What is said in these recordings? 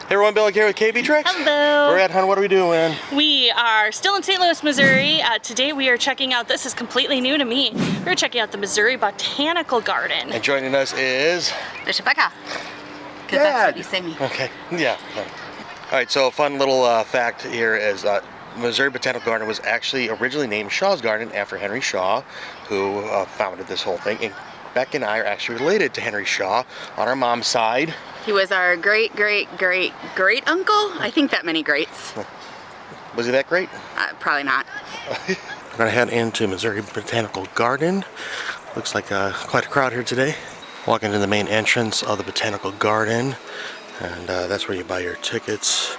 Hey everyone, Bill here with KB Tricks. Hello. We're at, hon, what are we doing? We are still in St. Louis, Missouri. Today we are checking out, this is completely new to me, we're checking out the Missouri Botanical Garden. And joining us is... There's Rebecca. Because that's what you say me. Okay, yeah. Alright, so a fun little fact here is Missouri Botanical Garden was actually originally named Shaw's Garden after Henry Shaw, who founded this whole thing. And Beck and I are actually related to Henry Shaw on our mom's side. He was our great uncle. I think that many greats. Was he that great? Probably not. We're gonna head into Missouri Botanical Garden. Looks like quite a crowd here today. Walk into the main entrance of the Botanical Garden, and that's where you buy your tickets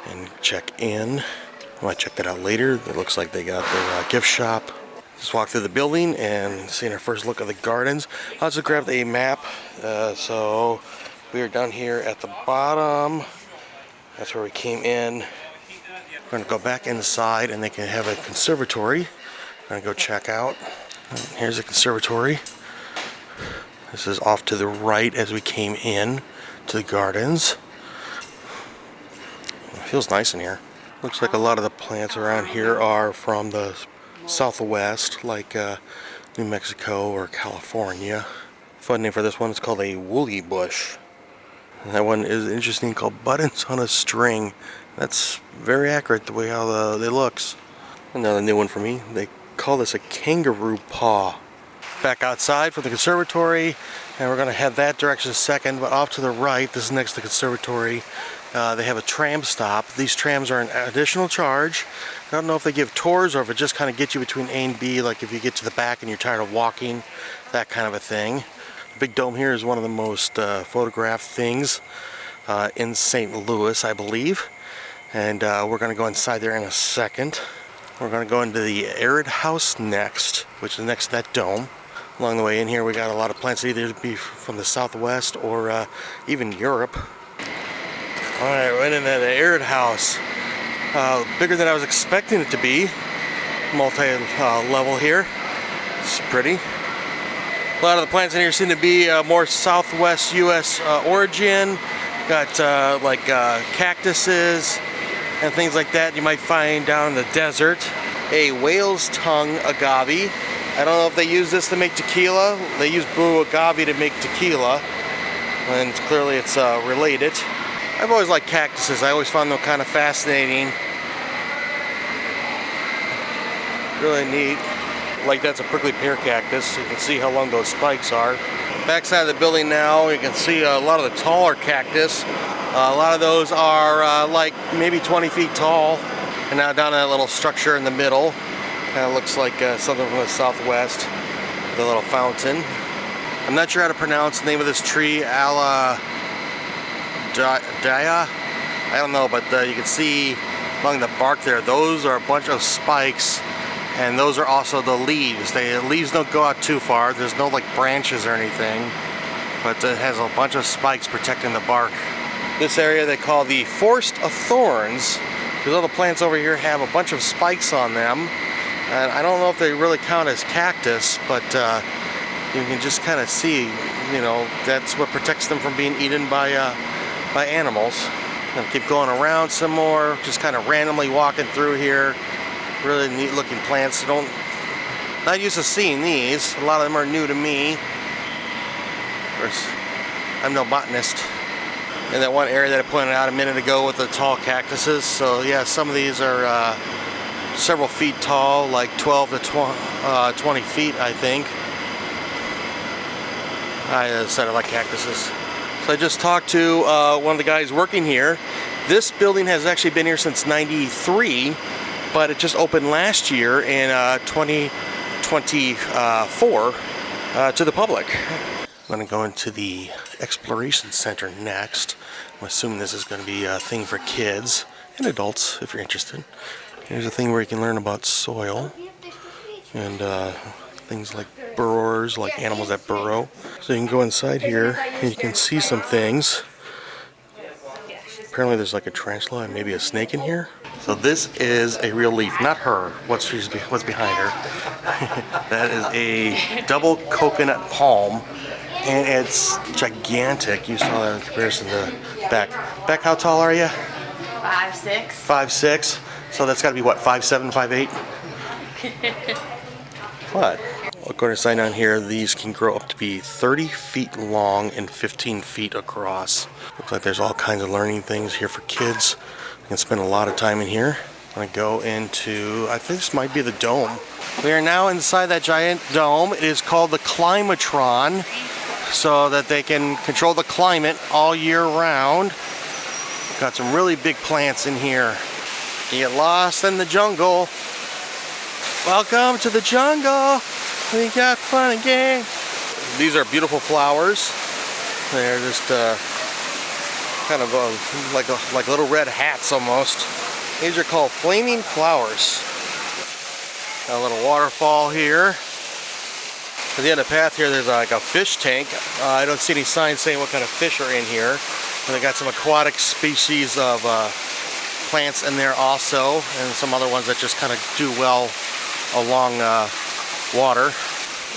and check in. I might check that out later. It looks like they got their gift shop. Just walk through the building and seeing our first look at the gardens. I also grabbed a map, so we are down here at the bottom. That's where we came in. We're going to go back inside and they can have a conservatory. We're going to go check out. Here's a conservatory. This is off to the right as we came in to the gardens. It feels nice in here. Looks like a lot of the plants around here are from the Southwest, like New Mexico or California. Fun name for this one is called a woolly bush. And that one is interesting, called buttons on a string. That's very accurate the way how they looks. Another new one for me. They call this a kangaroo paw. Back outside from the conservatory, and we're going to head that direction second. But off to the right, this is next to the conservatory. They have a tram stop. These trams are an additional charge. I don't know if they give tours or if it just kind of gets you between A and B, like if you get to the back and you're tired of walking, that kind of a thing. The big dome here is one of the most photographed things in St. Louis, I believe. And we're going to go inside there in a second. We're going to go into the Arid House next, which is next to that dome. Along the way in here, we got a lot of plants, either be from the Southwest or even Europe. Alright, we're in the Arid House. Bigger than I was expecting it to be. Multi-level here. It's pretty. A lot of the plants in here seem to be more Southwest U.S. Origin. Got like cactuses and things like that you might find down in the desert. A whale's tongue agave. I don't know if they use this to make tequila. They use blue agave to make tequila, and clearly it's related. I've always liked cactuses. I always found them kind of fascinating. Really neat. Like that's a prickly pear cactus. You can see how long those spikes are. Backside of the building now, you can see a lot of the taller cactus. A lot of those are like maybe 20 feet tall. And now down in that little structure in the middle, kind of looks like something from the Southwest. The little fountain. I'm not sure how to pronounce the name of this tree. Daya? I don't know, but you can see along the bark there, those are a bunch of spikes. And those are also the leaves. The leaves don't go out too far. There's no like branches or anything, but it has a bunch of spikes protecting the bark. This area they call the Forest of Thorns, because all the plants over here have a bunch of spikes on them. And I don't know if they really count as cactus, but you can just kind of see, you know, that's what protects them from being eaten by animals. I'm gonna keep going around some more, just kind of randomly walking through here. Really neat looking plants. Not used to seeing these. A lot of them are new to me. Of course, I'm no botanist. In that one area that I pointed out a minute ago with the tall cactuses. So yeah, some of these are several feet tall, like 12 to 20 feet, I think. I said I like cactuses. So I just talked to one of the guys working here. This building has actually been here since '93. But it just opened last year in 2024 to the public. I'm going to go into the Exploration Center next. I'm assuming this is going to be a thing for kids and adults if you're interested. Here's a thing where you can learn about soil and things like burrowers, like animals that burrow. So you can go inside here and you can see some things. Apparently there's like a tarantula and maybe a snake in here. So this is a real leaf, not her, what's behind her. That is a double coconut palm, and it's gigantic. You saw that in comparison to Beck. Beck, how tall are you? 5'6". 5'6". So that's got to be what, 5'7", 5'8"? What? According to sign down here, these can grow up to be 30 feet long and 15 feet across. Looks like there's all kinds of learning things here for kids. You can spend a lot of time in here. I'm gonna go into, I think this might be the dome. We are now inside that giant dome. It is called the Climatron, so that they can control the climate all year round. Got some really big plants in here. You get lost in the jungle. Welcome to the jungle. We got fun and games. These are beautiful flowers. They're just kind of like little red hats almost. These are called flaming flowers. Got a little waterfall here. At the end of the path here, there's like a fish tank. I don't see any signs saying what kind of fish are in here. And they got some aquatic species of plants in there also, and some other ones that just kind of do well along water.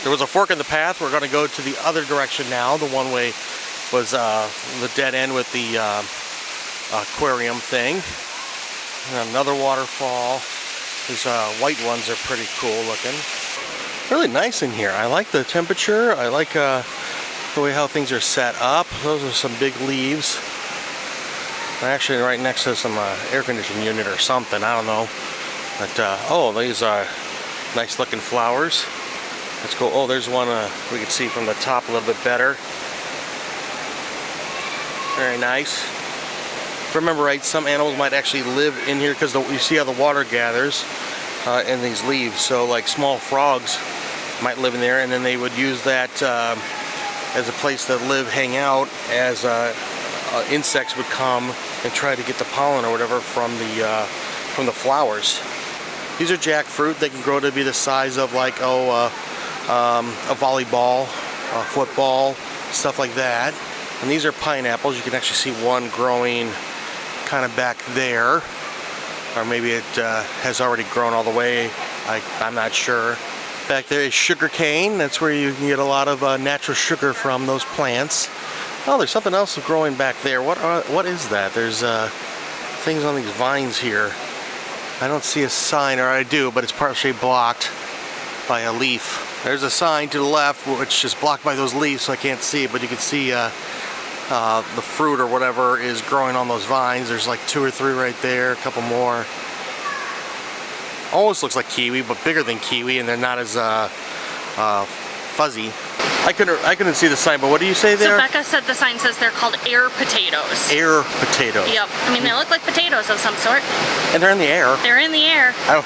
There was a fork in the path. We're going to go to the other direction now. The one way was the dead end with the aquarium thing. And another waterfall. These white ones are pretty cool looking. Really nice in here. I like the temperature. I like the way how things are set up. Those are some big leaves. They're actually right next to some air conditioning unit or something. I don't know. But oh, these are nice looking flowers. Let's go. Oh, there's one we can see from the top a little bit better. Very nice. If I remember right, some animals might actually live in here because you see how the water gathers in these leaves. So like small frogs might live in there, and then they would use that as a place to live, hang out, as insects would come and try to get the pollen or whatever from the flowers. These are jackfruit. They can grow to be the size of like a volleyball, a football, stuff like that. And these are pineapples. You can actually see one growing kind of back there, or maybe it has already grown all the way. I'm not sure. Back there is sugar cane. That's where you can get a lot of natural sugar from those plants. Oh, there's something else growing back there. What is that? There's things on these vines here. I don't see a sign, or I do, but it's partially blocked by a leaf. There's a sign to the left which is blocked by those leaves, so I can't see it, but you can see the fruit or whatever is growing on those vines. There's like 2 or 3 right there, a couple more. Almost looks like kiwi, but bigger than kiwi, and they're not as fuzzy. I couldn't see the sign, but what do you say there? So Becca said the sign says they're called air potatoes. Air potatoes. Yep. I mean, they look like potatoes of some sort. And they're in the air. They're in the air. I've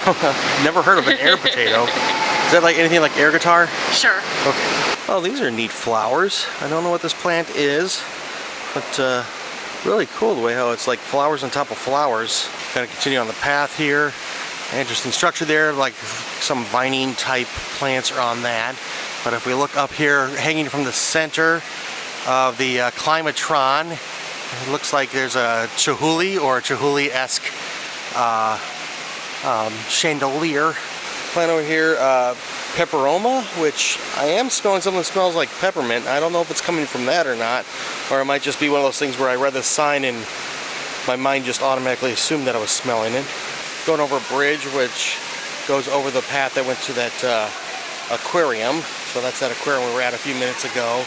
never heard of an air potato. Is that like anything like air guitar? Sure. Okay. Oh, these are neat flowers. I don't know what this plant is, but really cool the way how it's like flowers on top of flowers. Gonna continue on the path here. Interesting structure there, like some vining type plants are on that. But if we look up here, hanging from the center of the Climatron, it looks like there's a Chihuly or a Chihuly-esque chandelier. Plant over here, pepperoma, which I am smelling something that smells like peppermint. I don't know if it's coming from that or not, or it might just be one of those things where I read the sign and my mind just automatically assumed that I was smelling it. Going over a bridge which goes over the path that went to that aquarium. So that's that aquarium we were at a few minutes ago.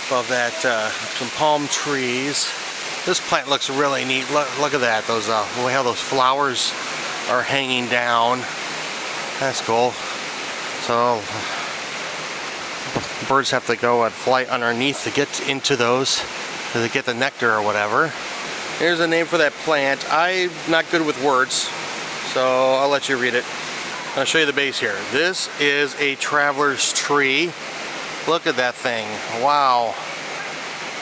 Above that, some palm trees. This plant looks really neat. Look at that. Those the way how those flowers are hanging down. That's cool. So birds have to go and fly underneath to get into those, to get the nectar or whatever. Here's a name for that plant. I'm not good with words, so I'll let you read it. I'll show you the base here. This is a traveler's tree. Look at that thing. Wow.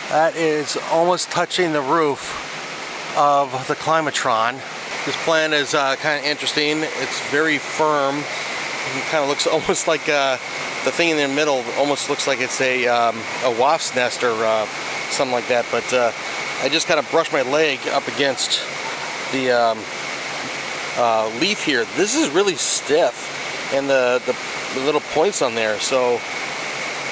That is almost touching the roof of the Climatron. This plant is kind of interesting. It's very firm. It kind of looks almost like the thing in the middle almost looks like it's a wasp's nest or something like that. But I just kind of brushed my leg up against the leaf here. This is really stiff, and the little points on there. So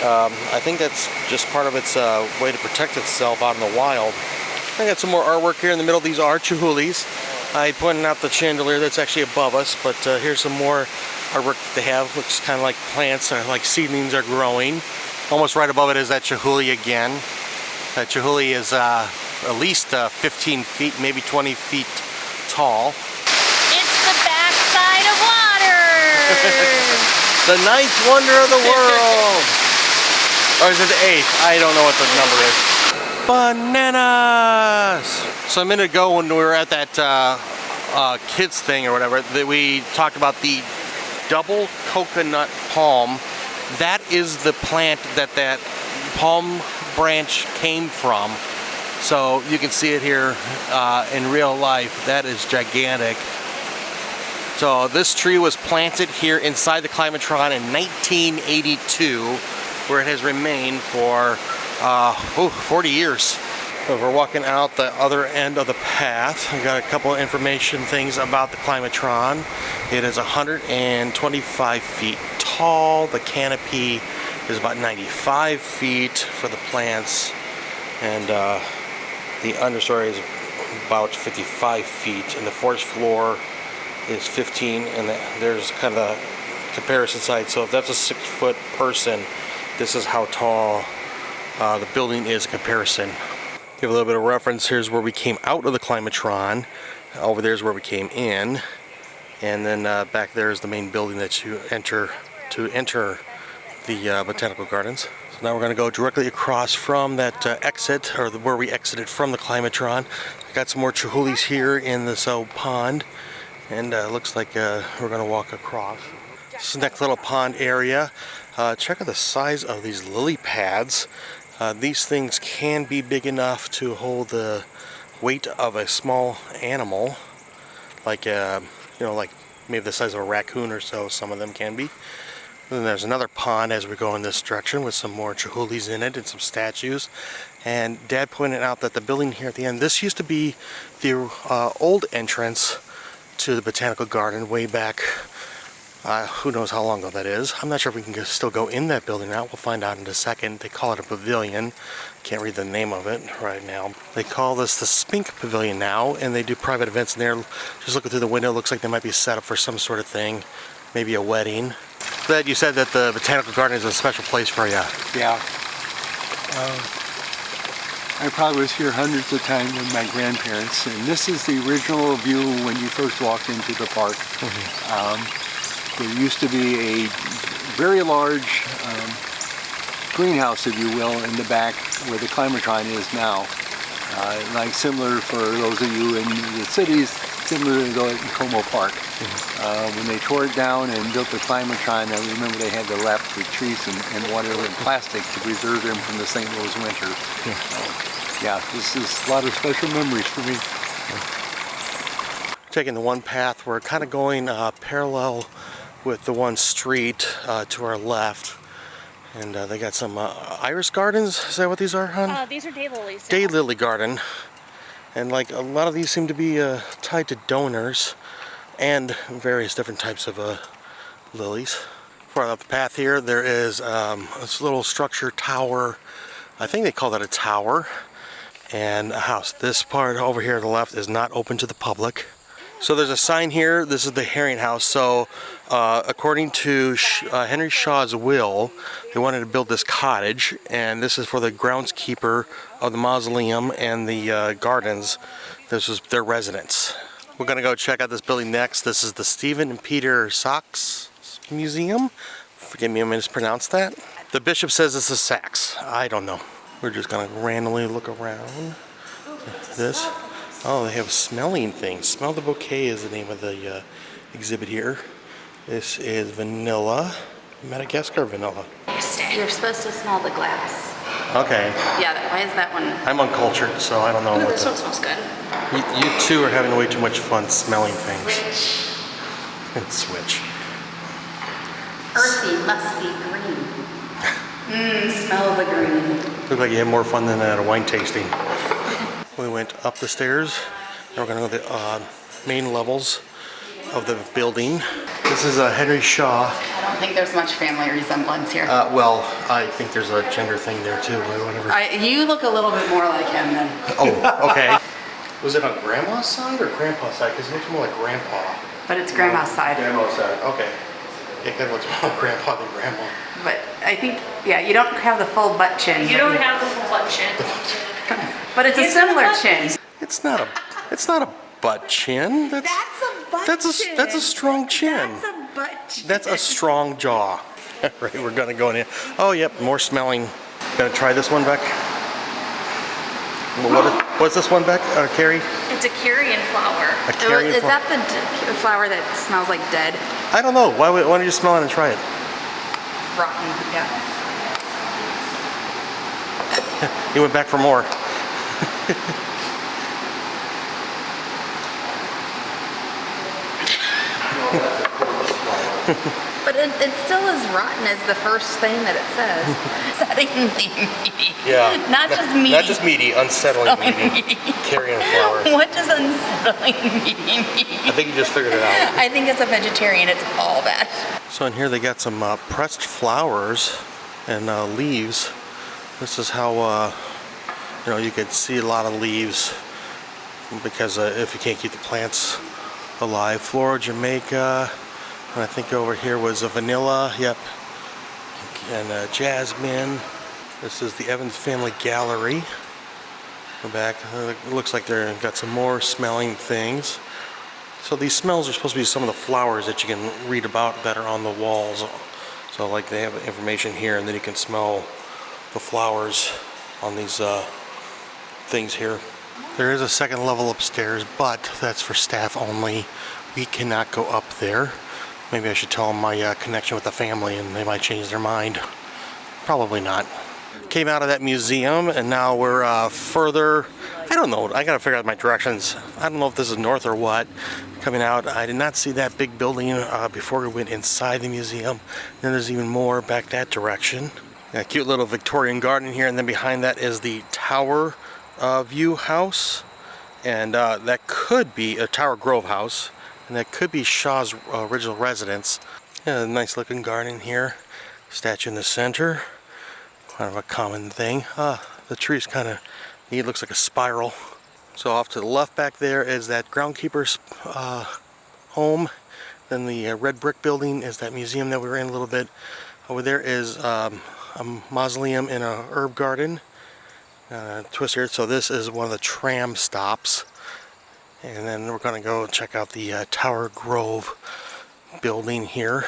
I think that's just part of its way to protect itself out in the wild. I got some more artwork here in the middle. These are Chihuly's. I pointed out the chandelier that's actually above us, but here's some more artwork that they have. Looks kind of like plants, like seedlings are growing. Almost right above it is that Chihuly again. That Chihuly is at least 15 feet, maybe 20 feet tall. It's the backside of water! The ninth wonder of the world! Or is it the eighth? I don't know what the number is. Bananas! So a minute ago when we were at that kids thing or whatever, that we talked about the double coconut palm. That is the plant that palm branch came from. So you can see it here in real life. That is gigantic. So this tree was planted here inside the Climatron in 1982, where it has remained for 40 years. So we're walking out the other end of the path. I got a couple of information things about the Climatron. It is 125 feet tall. The canopy is about 95 feet for the plants, and the understory is about 55 feet, and the forest floor is 15, and there's kind of a comparison side. So if that's a 6-foot person, this is how tall the building is in comparison. Give a little bit of reference. Here's where we came out of the Climatron. Over there is where we came in, and then back there is the main building that you enter to enter the Botanical Gardens. So now we're going to go directly across from that exit, or where we exited from the Climatron. Got some more Chihuly's here in this old pond, and looks like we're going to walk across. This is the next little pond area. Check out the size of these lily pads. These things can be big enough to hold the weight of a small animal, like like maybe the size of a raccoon or so. Some of them can be. Then there's another pond as we go in this direction with some more Chihuly's in it and some statues. And Dad pointed out that the building here at the end, this used to be the old entrance to the Botanical Garden way back. Who knows how long ago that is. I'm not sure if we can still go in that building now. We'll find out in a second. They call it a pavilion. Can't read the name of it right now. They call this the Spink Pavilion now, and they do private events in there. Just looking through the window, looks like they might be set up for some sort of thing. Maybe a wedding. But you said that the Botanical Garden is a special place for you. Yeah. I probably was here hundreds of times with my grandparents, and this is the original view when you first walked into the park. Mm-hmm. There used to be a very large greenhouse, if you will, in the back where the Climatron is now. Like similar for those of you in the cities, similar to the Como Park. Mm-hmm. When they tore it down and built the Climatron, I remember they had to lap the trees and water and plastic to preserve them from the St. Louis winter. Yeah, this is a lot of special memories for me. Taking the one path, we're kind of going parallel with the one street to our left, and they got some iris gardens. Is that what these are, hon? These are daylilies. Daylily garden, and like a lot of these seem to be tied to donors and various different types of lilies. Far up the path here, there is this little structure tower. I think they call that a tower, and a house. This part over here to the left is not open to the public. So there's a sign here. This is the Herring House. So according to Henry Shaw's will, they wanted to build this cottage, and this is for the groundskeeper of the mausoleum and the gardens. This is their residence. We're gonna go check out this building next. This is the Stephen and Peter Sachs Museum. Forgive me, I mispronounced that. The bishop says this is Sachs. I don't know. We're just gonna randomly look around. This. Oh, they have smelling things. Smell the Bouquet is the name of the exhibit here. This is vanilla, Madagascar vanilla. You're supposed to smell the glass. Okay. Yeah, why is that one? I'm uncultured, so I don't know what This one smells good. You two are having way too much fun smelling things. And switch. Earthy, musky green. Smell the green. Look like you had more fun than at a wine tasting. We went up the stairs, and we're gonna go to the main levels of the building. This is Henry Shaw. I don't think there's much family resemblance here. Well, I think there's a gender thing there too, or whatever. You look a little bit more like him then. Oh, okay. Was it on Grandma's side or Grandpa's side? Because it looks more like Grandpa. But it's Grandma's side. Grandma's side, okay. It kind of looks more like Grandpa than Grandma. But I think, yeah, you don't have the full butt chin. You don't have the full butt chin. But it's a similar chin. It's not a butt chin. That's a butt chin. That's a strong chin. That's a butt chin. That's a strong jaw. Right, we're gonna go in here. Oh, yep, more smelling. Gonna try this one, Beck. What's this one, Beck? Kari? It's a carrion flower. A carrion Is flower? that the flower that smells like dead? I don't know. Why don't you smell it and try it? Rotten, yeah. He went back for more. But it still is rotten as the first thing that it says. Unsettlingly meaty. Yeah. Not just meaty. Not just meaty, unsettling meaty. Carrion flower. What does unsettling meaty mean? I think you just figured it out. I think as a vegetarian, it's all bad. So in here they got some pressed flowers and leaves. This is how you could see a lot of leaves because if you can't keep the plants alive. Flora Jamaica, and I think over here was a vanilla, yep, and jasmine. This is the Evans Family Gallery. Go back, it looks like they've got some more smelling things. So these smells are supposed to be some of the flowers that you can read about that are on the walls. So like they have information here, and then you can smell the flowers on these things here. There is a second level upstairs, but that's for staff only. We cannot go up there. Maybe I should tell them my connection with the family and they might change their mind. Probably not. Came out of that museum and now we're further, I don't know, I gotta figure out my directions. I don't know if this is north or what. Coming out, I did not see that big building before we went inside the museum. Then there's even more back that direction. A cute little Victorian garden here, and then behind that is the Tower View house. And that could be a Tower Grove house. And that could be Shaw's original residence. Yeah, a nice looking garden here. Statue in the center. Kind of a common thing. The tree's kind of neat, looks like a spiral. So off to the left back there is that groundkeeper's home. Then the red brick building is that museum that we were in a little bit. Over there is a mausoleum in a herb garden. Twist here. So this is one of the tram stops. And then we're going to go check out the Tower Grove building here.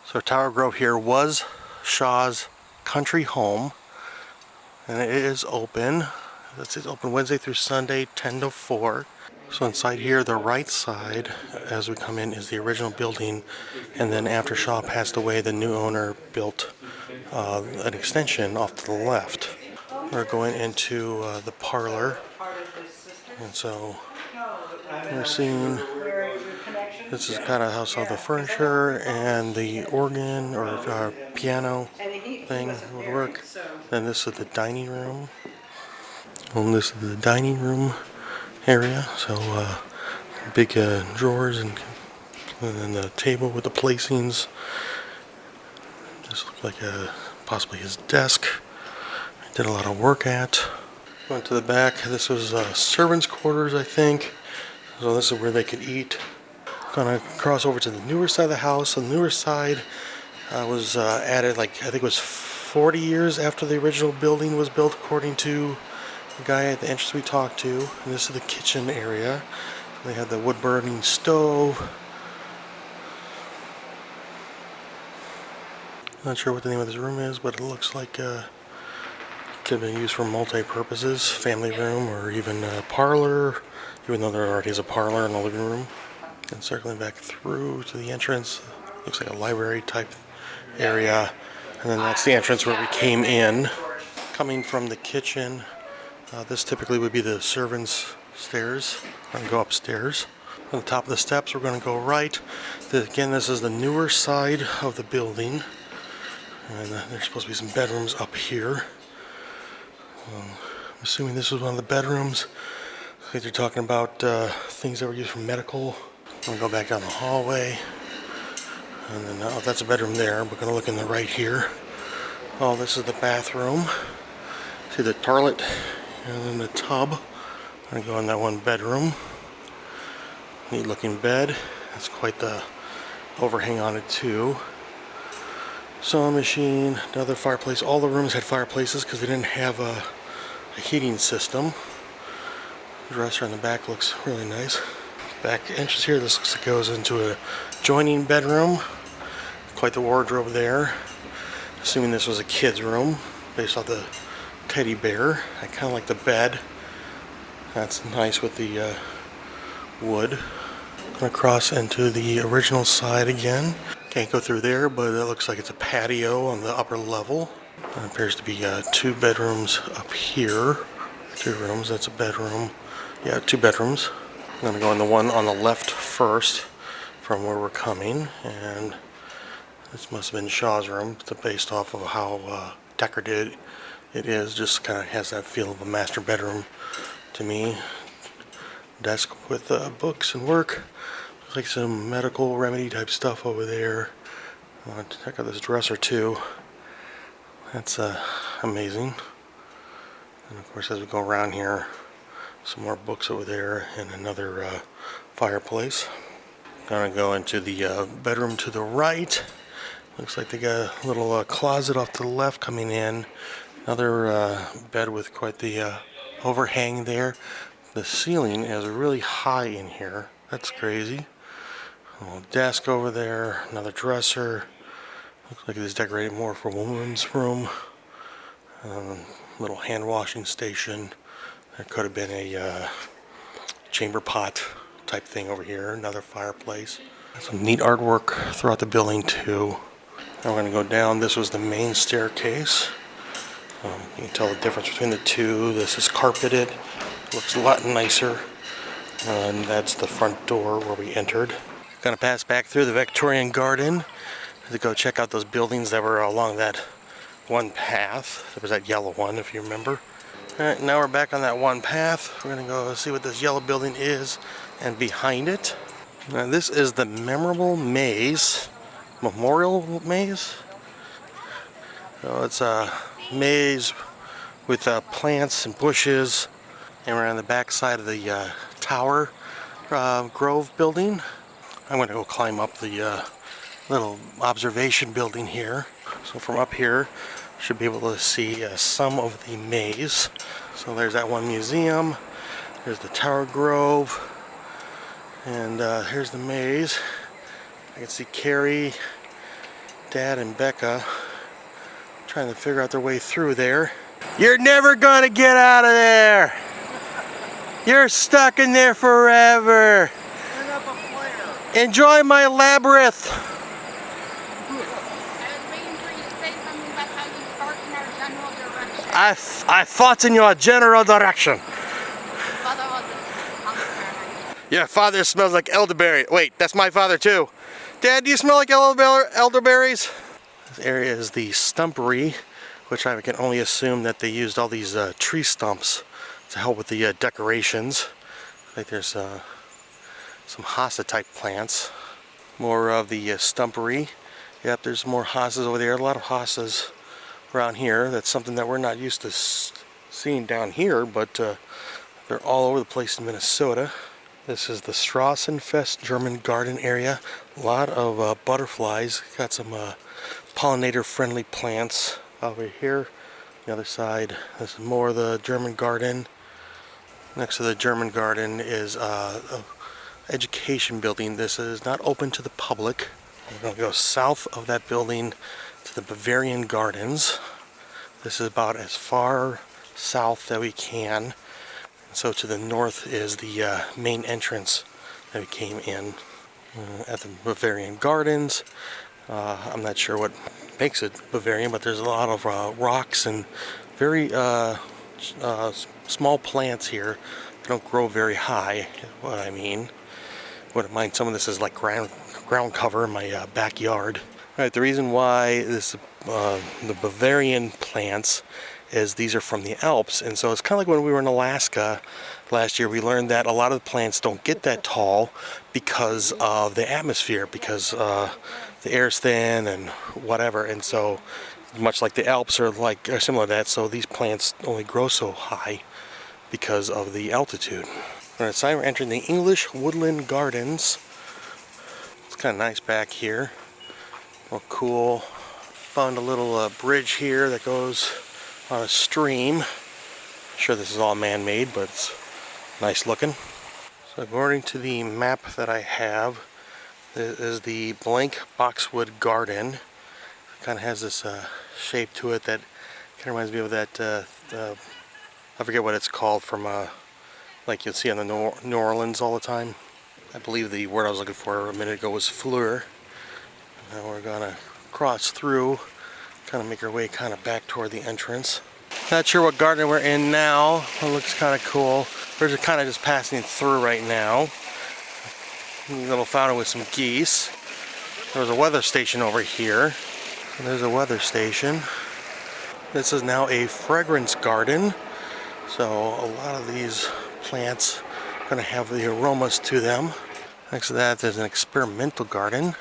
So Tower Grove here was Shaw's country home. And it is open. It's open Wednesday through Sunday, 10 to 4. So inside here, the right side, as we come in, is the original building. And then after Shaw passed away, the new owner built an extension off to the left. We're going into the parlor. And so we're seeing, this is kind of how all the furniture and the organ or piano thing would work. Then this is the dining room. And this is the dining room area. So big drawers and then the table with the placings. This looks like possibly his desk. He did a lot of work at. Went to the back. This was servants' quarters, I think. So this is where they could eat. Gonna cross over to the newer side of the house. The newer side was added, like I think it was 40 years after the original building was built, according to the guy at the entrance we talked to. And this is the kitchen area. They had the wood burning stove. Not sure what the name of this room is, but it looks like it could have been used for multi-purposes, family room or even a parlor, even though there already is a parlor and a living room. And circling back through to the entrance, looks like a library type area. And then that's the entrance where we came in. Coming from the kitchen, this typically would be the servants' stairs. We're going to go upstairs. On the top of the steps, we're going to go right. Again, this is the newer side of the building. And there's supposed to be some bedrooms up here. I'm assuming this was one of the bedrooms. I think they're talking about things that were used for medical I'm gonna go back down the hallway. And then, oh, that's a bedroom there. We're gonna look in the right here. Oh, this is the bathroom. See the toilet and then the tub. I'm gonna go in that one bedroom. Neat looking bed. That's quite the overhang on it too. Sewing machine, another fireplace. All the rooms had fireplaces because they didn't have a heating system. Dresser in the back looks really nice. Back entrance here, this looks like it goes into a adjoining bedroom. Quite the wardrobe there. Assuming this was a kid's room based off the teddy bear. I kind of like the bed. That's nice with the wood. Gonna cross into the original side again. Can't go through there, but it looks like it's a patio on the upper level. There appears to be 2 bedrooms up here. 3 rooms, that's a bedroom. Yeah, 2 bedrooms. I'm gonna go in the one on the left first from where we're coming, and this must have been Shaw's room, based off of how decorated it is. Just kind of has that feel of a master bedroom to me. Desk with books and work. Looks like some medical remedy type stuff over there. I want to check out this dresser too. That's amazing. And of course, as we go around here, some more books over there and another fireplace. Gonna go into the bedroom to the right. Looks like they got a little closet off to the left coming in. Another bed with quite the overhang there. The ceiling is really high in here. That's crazy. A little desk over there. Another dresser. Looks like it's decorated more for a woman's room. Little hand washing station. There could have been a chamber pot type thing over here. Another fireplace. Some neat artwork throughout the building too. Now we're going to go down. This was the main staircase. You can tell the difference between the two. This is carpeted. Looks a lot nicer. And that's the front door where we entered. Gonna pass back through the Victorian garden to go check out those buildings that were along that one path. There was that yellow one, if you remember. Alright, now we're back on that one path. We're gonna go see what this yellow building is and behind it. Now this is the memorable maze. Memorial maze? So it's a maze with plants and bushes. And we're on the back side of the Tower Grove building. I'm going to go climb up the little observation building here. So from up here, should be able to see some of the maze. So there's that one museum. There's the Tower Grove. And here's the maze. I can see Kari, Dad, and Becca trying to figure out their way through there. You're never going to get out of there! You're stuck in there forever. Enjoy my labyrinth. I was waiting for you to say something about how you fart in our general direction. I fought in your general direction. Father wasn't. Your father smells like elderberry. Wait, that's my father too. Dad, do you smell like elderberries? This area is the stumpery, which I can only assume that they used all these tree stumps to help with the decorations. Like there's some hosta type plants. More of the stumpery. Yep, there's more hostas over there. A lot of hostas around here. That's something that we're not used to seeing down here, but they're all over the place in Minnesota. This is the Strassenfest German garden area. A lot of butterflies. Got some pollinator friendly plants over here. The other side, this is more of the German garden. Next to the German garden is an education building. This is not open to the public. We're going to go south of that building to the Bavarian Gardens. This is about as far south that we can. And so to the north is the main entrance that we came in at the Bavarian Gardens. I'm not sure what makes it Bavarian, but there's a lot of rocks and very small plants here. They don't grow very high, what I mean. Wouldn't mind some of this is like ground cover in my backyard. Alright, the reason why this the Bavarian plants is these are from the Alps. And so it's kind of like when we were in Alaska last year, we learned that a lot of the plants don't get that tall because of the atmosphere, because the air's thin and whatever. And so much like the Alps are similar to that, so these plants only grow so high because of the altitude. All right, so we're entering the English Woodland Gardens. It's kind of nice back here. Well, cool. Found a little bridge here that goes on a stream. I'm sure this is all man-made, but it's nice looking. So according to the map that I have, this is the blank boxwood garden. It kind of has this shape to it that kind of reminds me of that, I forget what it's called from, like you'll see on the New Orleans all the time. I believe the word I was looking for a minute ago was fleur. Now we're gonna cross through, kind of make our way kind of back toward the entrance. Not sure what garden we're in now. It looks kind of cool. We're just kind of just passing through right now. A little fountain with some geese. There's a weather station over here. And there's a weather station. This is now a fragrance garden. So a lot of these plants are going to have the aromas to them. Next to that, there's an experimental garden.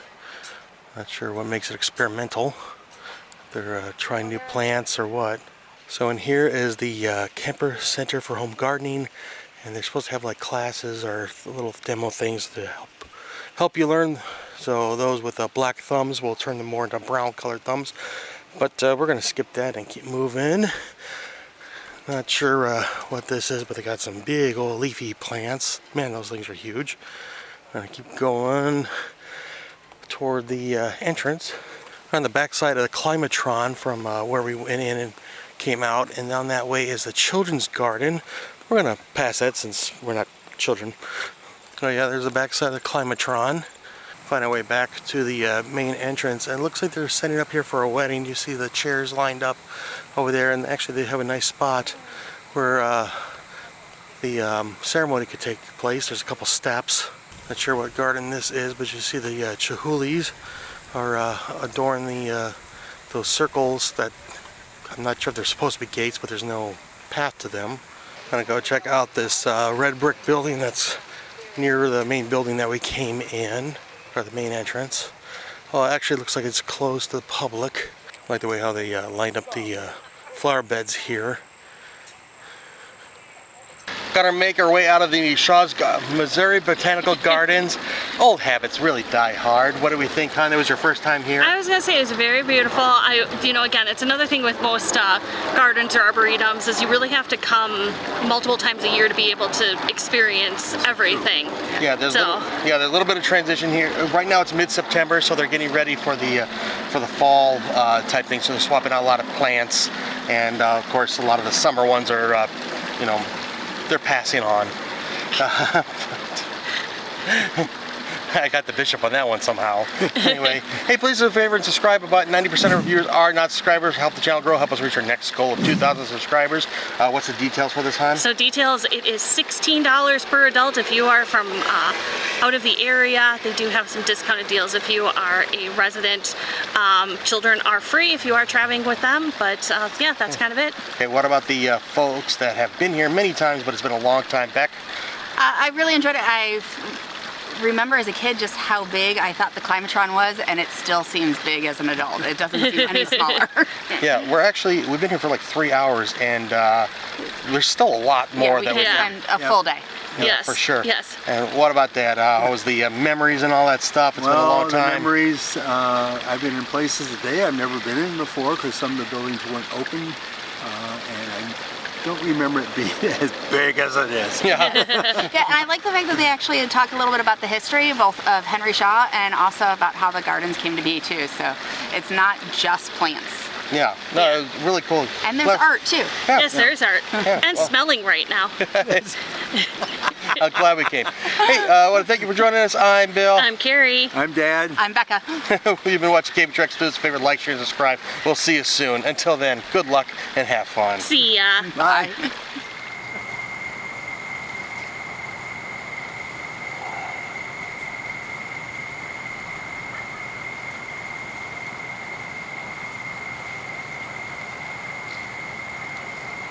Not sure what makes it experimental. If they're trying new plants or what. So in here is the Kemper Center for Home Gardening, and they're supposed to have like classes or little demo things to help you learn. So those with black thumbs will turn them more into brown colored thumbs. But we're going to skip that and keep moving. Not sure what this is, but they got some big old leafy plants. Man, those things are huge. I'm going to keep going toward the entrance. On the back side of the Climatron from where we went in and came out, and down that way is the children's garden. We're going to pass that since we're not children. Oh yeah, there's the back side of the Climatron. Find our way back to the main entrance, and it looks like they're setting up here for a wedding. You see the chairs lined up over there, and actually they have a nice spot where the ceremony could take place. There's a couple steps. Not sure what garden this is, but you see the Chihulys are adorning those circles that I'm not sure if they're supposed to be gates, but there's no path to them. I'm gonna go check out this red brick building that's near the main building that we came in, or the main entrance. Oh, it actually looks like it's closed to the public. I like the way how they lined up the flower beds here. Gotta make our way out of the Missouri Botanical Gardens. Old habits really die hard. What do we think, hon? It was your first time here? I was gonna say it was very beautiful. Again, it's another thing with most gardens or arboretums is you really have to come multiple times a year to be able to experience everything. Yeah, there's a little bit of transition here. Right now it's mid-September, so they're getting ready for the fall type thing. So they're swapping out a lot of plants, and of course a lot of the summer ones are, they're passing on. I got the bishop on that one somehow. Anyway, hey, please do a favor and subscribe. About 90% of our viewers are not subscribers. Help the channel grow. Help us reach our next goal of 2,000 subscribers. What's the details for this time? So details, it is $16 per adult if you are from out of the area. They do have some discounted deals if you are a resident. Children are free if you are traveling with them, but yeah, that's kind of it. Okay, what about the folks that have been here many times, but it's been a long time? Beck? I really enjoyed it. I remember as a kid just how big I thought the Climatron was, and it still seems big as an adult. It doesn't seem any smaller. Yeah, we've been here for like 3 hours, and there's still a lot more we could spend a full day. Yeah, Yes, for sure. yes. And what about that? How was the memories and all that stuff? It's been a long time. The memories, I've been in places today I've never been in before because some of the buildings weren't open, and I don't remember it being as big as it is. Yeah. Yeah, and I like the fact that they actually talk a little bit about the history, both of Henry Shaw and also about how the gardens came to be too. So it's not just plants. Yeah, no, it was really cool. And there's art too. Yeah. Yes, there is art. And smelling right now. I'm glad we came. Hey, I want to thank you for joining us. I'm Bill. I'm Kari. I'm Dad. I'm Becca. You've been watching Cape Treks. Do us a favor, like, share, and subscribe. We'll see you soon. Until then, good luck and have fun. See ya. Bye.